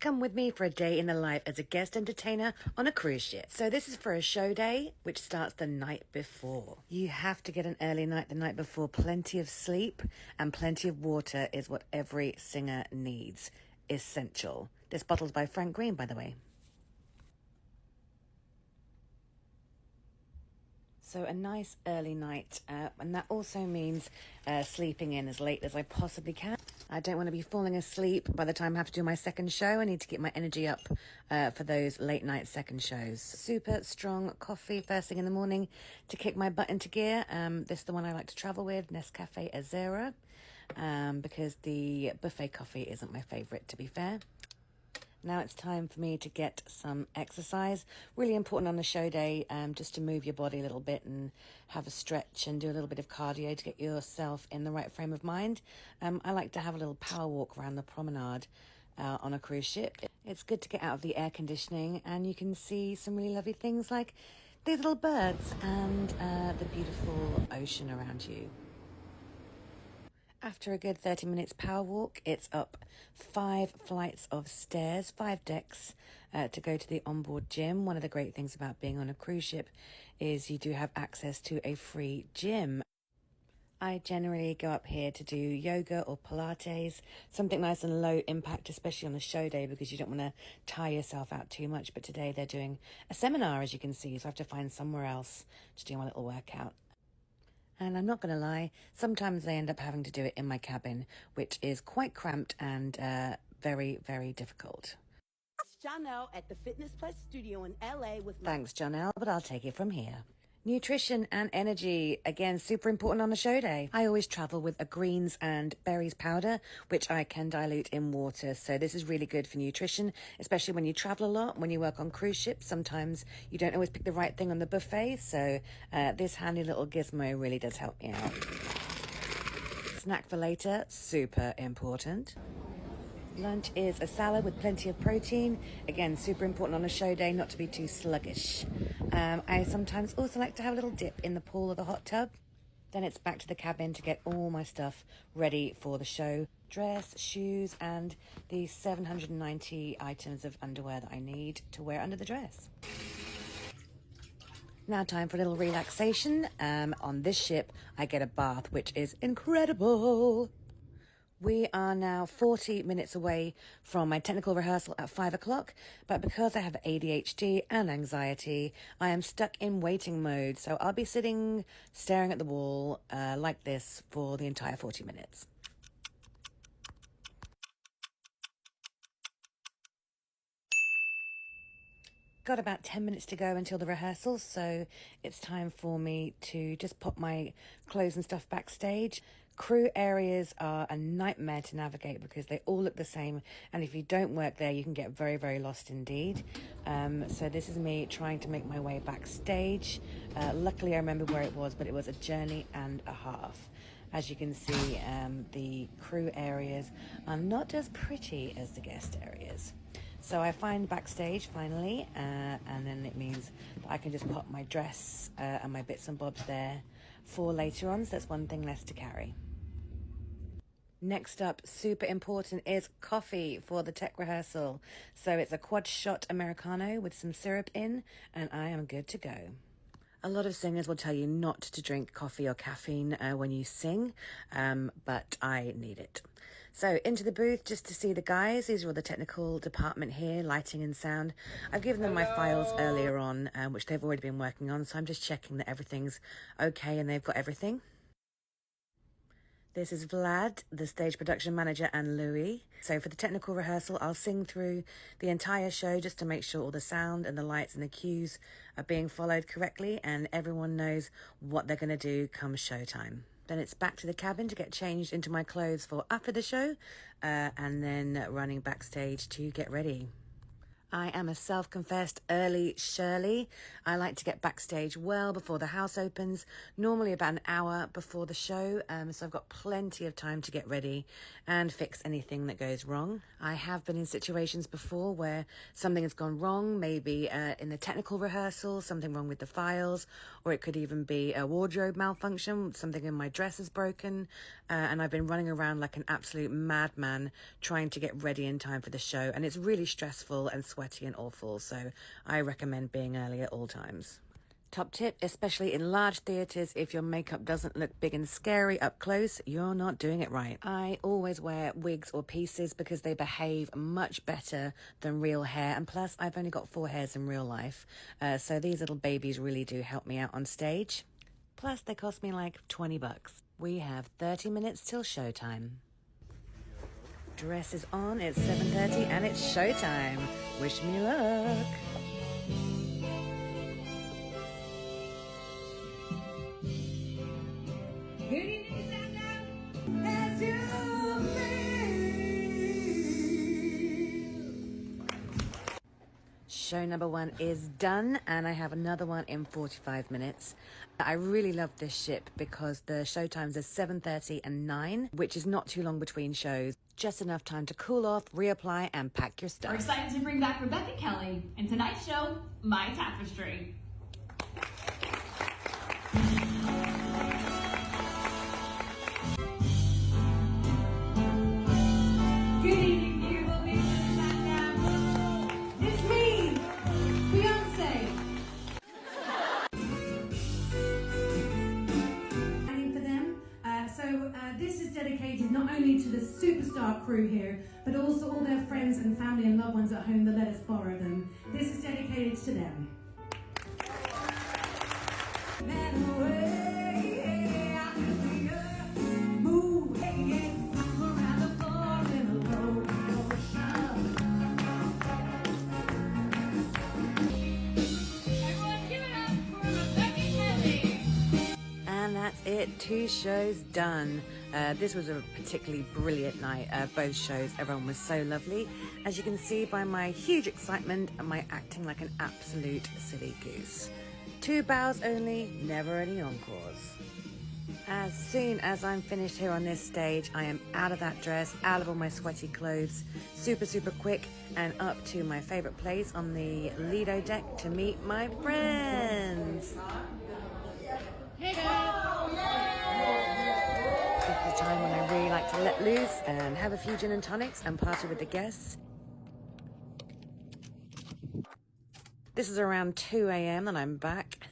Come with me for a day in the life as a guest entertainer on a cruise ship. So this is for a show day, which starts the night before. You have to get an early night the night before. Plenty of sleep and plenty of water is what every singer needs. Essential. This bottle's by Frank Green, by the way. So a nice early night, and that also means sleeping in as late as I possibly can. I don't want to be falling asleep by the time I have to do my second show. I need to get my energy up for those late night second shows. Super strong coffee first thing in the morning to kick my butt into gear. This is the one I like to travel with, Nescafe Azera, because the buffet coffee isn't my favorite, to be fair. Now it's time for me to get some exercise. Really important on the show day, just to move your body a little bit and have a stretch and do a little bit of cardio to get yourself in the right frame of mind. I like to have a little power walk around the promenade on a cruise ship. It's good to get out of the air conditioning and you can see some really lovely things like these little birds and the beautiful ocean around you. After a good 30 minutes power walk, it's up 5 flights of stairs, 5 decks to go to the onboard gym. One of the great things about being on a cruise ship is you do have access to a free gym. I generally go up here to do yoga or Pilates, something nice and low impact, especially on a show day because you don't want to tire yourself out too much. But today they're doing a seminar, as you can see, so I have to find somewhere else to do my little workout. And I'm not going to lie, sometimes I end up having to do it in my cabin, which is quite cramped and very, very difficult. It's Janelle at the Fitness Plus Studio in LA with Thanks, Janelle, but I'll take it from here. Nutrition and energy, again, super important on a show day. I always travel with a greens and berries powder, which I can dilute in water. So this is really good for nutrition, especially when you travel a lot, when you work on cruise ships. Sometimes you don't always pick the right thing on the buffet. So this handy little gizmo really does help me out. Snack for later, super important. Lunch is a salad with plenty of protein. Again, super important on a show day not to be too sluggish. I sometimes also like to have a little dip in the pool or the hot tub. Then it's back to the cabin to get all my stuff ready for the show. Dress, shoes, and the 790 items of underwear that I need to wear under the dress. Now time for a little relaxation. On this ship, I get a bath, which is incredible. We are now 40 minutes away from my technical rehearsal at 5 o'clock, but because I have ADHD and anxiety, I am stuck in waiting mode. So I'll be sitting, staring at the wall like this for the entire 40 minutes. Got about 10 minutes to go until the rehearsal, so it's time for me to just pop my clothes and stuff backstage. Crew areas are a nightmare to navigate because they all look the same, and if you don't work there, you can get very, very lost indeed. So this is me trying to make my way backstage. Luckily, I remember where it was, but it was a journey and a half. As you can see, the crew areas are not as pretty as the guest areas. So I find backstage finally, and then it means that I can just pop my dress and my bits and bobs there for later on, so that's one thing less to carry. Next up, super important, is coffee for the tech rehearsal. So it's a quad shot Americano with some syrup in, and I am good to go. A lot of singers will tell you not to drink coffee or caffeine when you sing, but I need it. So into the booth just to see the guys. These are all the technical department here, lighting and sound. I've given them my files earlier on, which they've already been working on, so I'm just checking that everything's okay and they've got everything. This is Vlad, the stage production manager, and Louis. So for the technical rehearsal, I'll sing through the entire show just to make sure all the sound and the lights and the cues are being followed correctly and everyone knows what they're going to do come showtime. Then it's back to the cabin to get changed into my clothes for after the show, and then running backstage to get ready. I am a self-confessed early Shirley. I like to get backstage well before the house opens, normally about an hour before the show, so I've got plenty of time to get ready and fix anything that goes wrong. I have been in situations before where something has gone wrong, maybe in the technical rehearsal, something wrong with the files, or it could even be a wardrobe malfunction, something in my dress is broken, and I've been running around like an absolute madman trying to get ready in time for the show, and it's really stressful and sweaty and awful, so I recommend being early at all times. Top tip, especially in large theatres, if your makeup doesn't look big and scary up close, you're not doing it right. I always wear wigs or pieces because they behave much better than real hair, and plus I've only got 4 hairs in real life, so these little babies really do help me out on stage. Plus they cost me like 20 bucks. We have 30 minutes till showtime. Dress is on, it's 7:30 and it's showtime. Wish me luck. Show number 1 is done, and I have another one in 45 minutes. I really love this ship because the show times are 7:30 and 9, which is not too long between shows. Just enough time to cool off, reapply, and pack your stuff. We're excited to bring back Rebecca Kelly and tonight's show, My Tapestry. Good evening, beautiful people in Smackdown. It's me, Beyonce. For them. This is dedicated not only to the superstar crew here, but also all their friends and family and loved ones at home that let us borrow them. This is dedicated to them. That's it, 2 shows done. This was a particularly brilliant night. Both shows, everyone was so lovely. As you can see by my huge excitement and my acting like an absolute silly goose. 2 bows only, never any encores. As soon as I'm finished here on this stage, I am out of that dress, out of all my sweaty clothes, super quick, and up to my favorite place on the Lido deck to meet my friends. Hey guys! This is the time when I really like to let loose and have a few gin and tonics and party with the guests. This is around 2 a.m. and I'm back.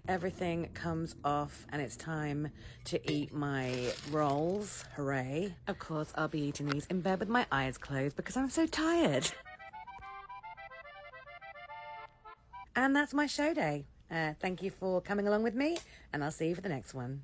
Everything comes off and it's time to eat my rolls. Hooray. Of course, I'll be eating these in bed with my eyes closed because I'm so tired. And that's my show day. Thank you for coming along with me, and I'll see you for the next one.